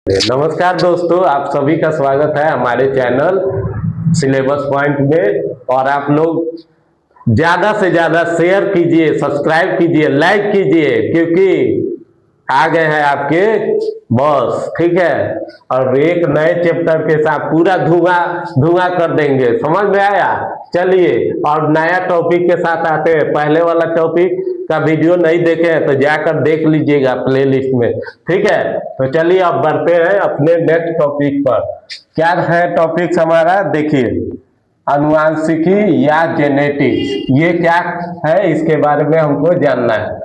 नमस्कार दोस्तों, आप सभी का स्वागत है हमारे चैनल सिलेबस पॉइंट में। और आप लोग ज्यादा से ज्यादा शेयर कीजिए, सब्सक्राइब कीजिए, लाइक कीजिए, क्योंकि आ गए हैं आपके बॉस। ठीक है, और एक नए चैप्टर के साथ पूरा धुआं धुआं कर देंगे। समझ में आया? चलिए, और नया टॉपिक के साथ आते हैं। पहले वाला टॉपिक का वीडियो नहीं देखे हैं तो जाकर देख लीजिएगा प्लेलिस्ट में। ठीक है, तो चलिए अब बढ़ते हैं अपने नेक्स्ट टॉपिक पर। क्या है टॉपिक हमारा? देखिए, अनुवांशिकी या जेनेटिक्स, ये क्या है इसके बारे में हमको जानना है।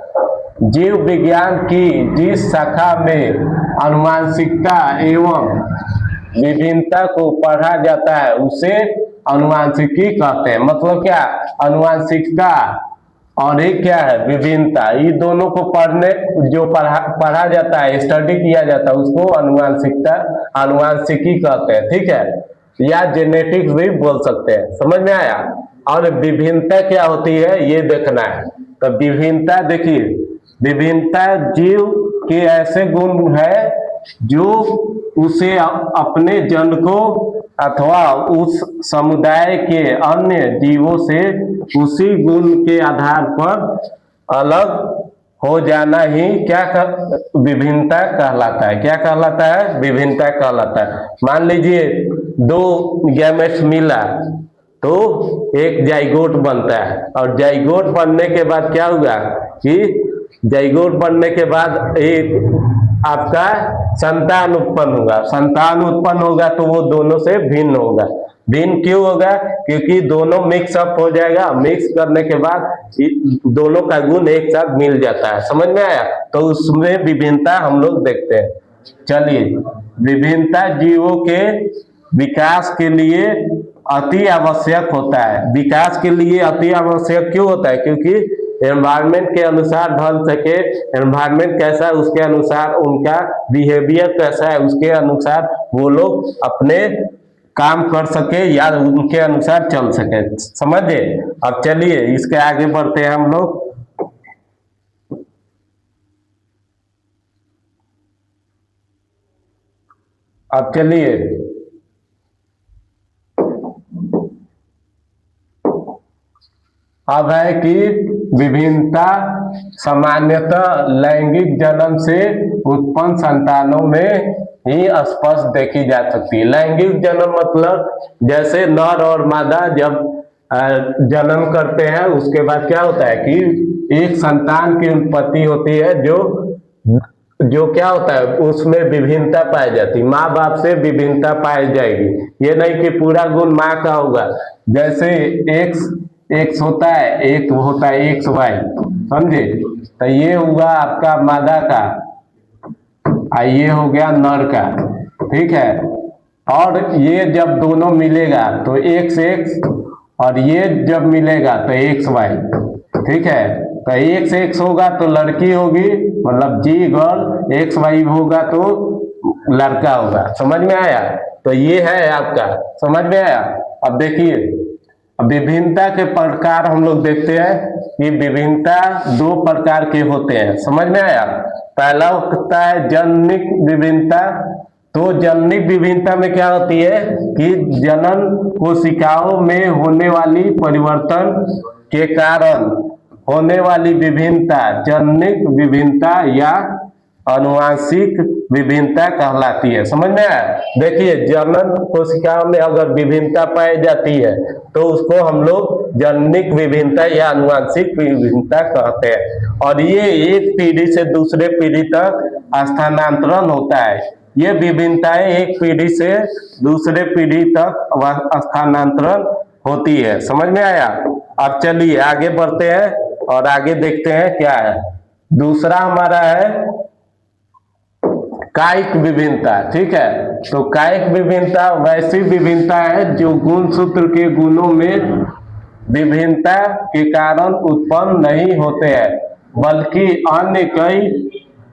जीव विज्ञान की जिस शाखा में अनुवांशिकता एवं विभिन्नता को पढ़ा जाता है उसे अनुवांशिकी कहते हैं। मतलब क्या? अनुवांशिकता और एक क्या है? विभिन्नता। ये दोनों को पढ़ा जाता है, स्टडी किया जाता है, उसको अनुवांशिकी कहते हैं। ठीक है, या जेनेटिक्स भी बोल सकते हैं। समझ में आया? और विभिन्नता क्या होती है ये देखना है। तो विभिन्नता देखिए, विभिन्नता जीव के ऐसे गुण है जो उसे अपने जनकों अथवा उस समुदाय के अन्य जीवों से उसी गुण के आधार पर अलग हो जाना ही विभिन्नता कहलाता है। क्या कहलाता है? विभिन्नता कहलाता है। मान लीजिए दो गैमेट्स मिला तो एक जाइगोट बनता है, और जाइगोट बनने के बाद क्या होगा कि जाइगोट बनने के बाद एक आपका संतान उत्पन्न होगा। संतान उत्पन्न होगा तो वो दोनों से भिन्न होगा। भिन्न क्यों होगा? क्योंकि दोनों मिक्सअप हो जाएगा। मिक्स करने के बाद दोनों का गुण एक साथ मिल जाता है। समझ में आया? तो उसमें विभिन्नता हम लोग देखते हैं। चलिए, विभिन्नता जीवों के विकास के लिए अति आवश्यक होता है। विकास के लिए अति आवश्यक क्यों होता है? क्योंकि एनवायरनमेंट के अनुसार ढल सके। एनवायरनमेंट कैसा है उसके अनुसार, उनका बिहेवियर कैसा है उसके अनुसार वो लोग अपने काम कर सके या उनके अनुसार चल सके। समझे? अब चलिए इसके आगे बढ़ते हैं हम लोग। अब चलिए अब है कि विभिन्नता सामान्यतः लैंगिक जन्म से उत्पन्न संतानों में ही स्पष्ट देखी जा सकती है। लैंगिक जन्म मतलब जैसे नर और मादा जब जन्म करते हैं उसके बाद क्या होता है कि एक संतान की उत्पत्ति होती है जो क्या होता है उसमें विभिन्नता पाई जाती है। माँ बाप से विभिन्नता पाई जाएगी। ये नहीं कि पूरा गुण माँ का होगा। जैसे एक्स होता है, एक होता है एक्स वाई, समझे? तो ये हुआ आपका मादा का, ये हो गया नर का। ठीक है, और ये जब दोनों मिलेगा तो एक्स एक्स, और ये जब मिलेगा तो एक्स वाई। ठीक है, तो एक्स एक्स होगा तो लड़की होगी, मतलब जी गर्ल। एक्स वाई होगा तो लड़का होगा। समझ में आया? तो ये है आपका। समझ में आया? अब देखिए, विभिन्नता के प्रकार हम लोग देखते हैं कि विभिन्नता दो प्रकार के होते हैं। समझ में आया? पहला होता है जननिक विभिन्नता। तो जननिक विभिन्नता में क्या होती है कि जनन कोशिकाओं में होने वाली परिवर्तन के कारण होने वाली विभिन्नता जननिक विभिन्नता या अनुवांशिक विभिन्नता कहलाती है। समझ में आया? देखिए, जनन कोशिकाओं में अगर विभिन्नता पाई जाती है तो उसको हम लोग जननिक विभिन्नता या अनुवांशिक विभिन्नता कहते हैं। और ये एक पीढ़ी से दूसरे पीढ़ी तक स्थानांतरण होता है। ये विभिन्नताएं एक पीढ़ी से दूसरे पीढ़ी तक स्थानांतरण होती है। समझ में आया? अब चलिए आगे बढ़ते हैं और आगे देखते हैं क्या है। दूसरा हमारा है कायिक विभिन्नता। ठीक है, तो कायिक विभिन्नता वैसी विभिन्नता है जो गुण सूत्र के गुणों में विभिन्नता के कारण उत्पन्न नहीं होते हैं, बल्कि अन्य कई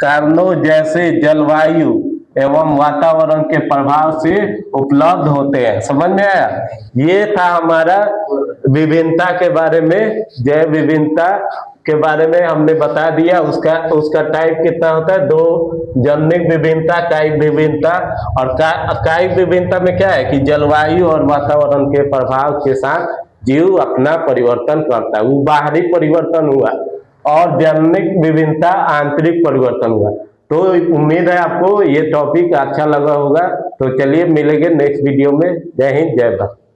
कारणों जैसे जलवायु एवं वातावरण के प्रभाव से उपलब्ध होते हैं। समझ में आया? ये था हमारा विभिन्नता के बारे में। जैव विभिन्नता के बारे में हमने बता दिया। उसका टाइप कितना होता है, दो, जन्यक विभिन्नता, कायिक विभिन्नता। और कायिक विभिन्नता में क्या है कि जलवायु और वातावरण के प्रभाव के साथ जीव अपना परिवर्तन करता है, वो बाहरी परिवर्तन हुआ। और जन्यक विभिन्नता आंतरिक परिवर्तन हुआ। तो उम्मीद है आपको ये टॉपिक अच्छा लगा होगा। तो चलिए मिलेंगे नेक्स्ट वीडियो में। जय हिंद, जय भारत।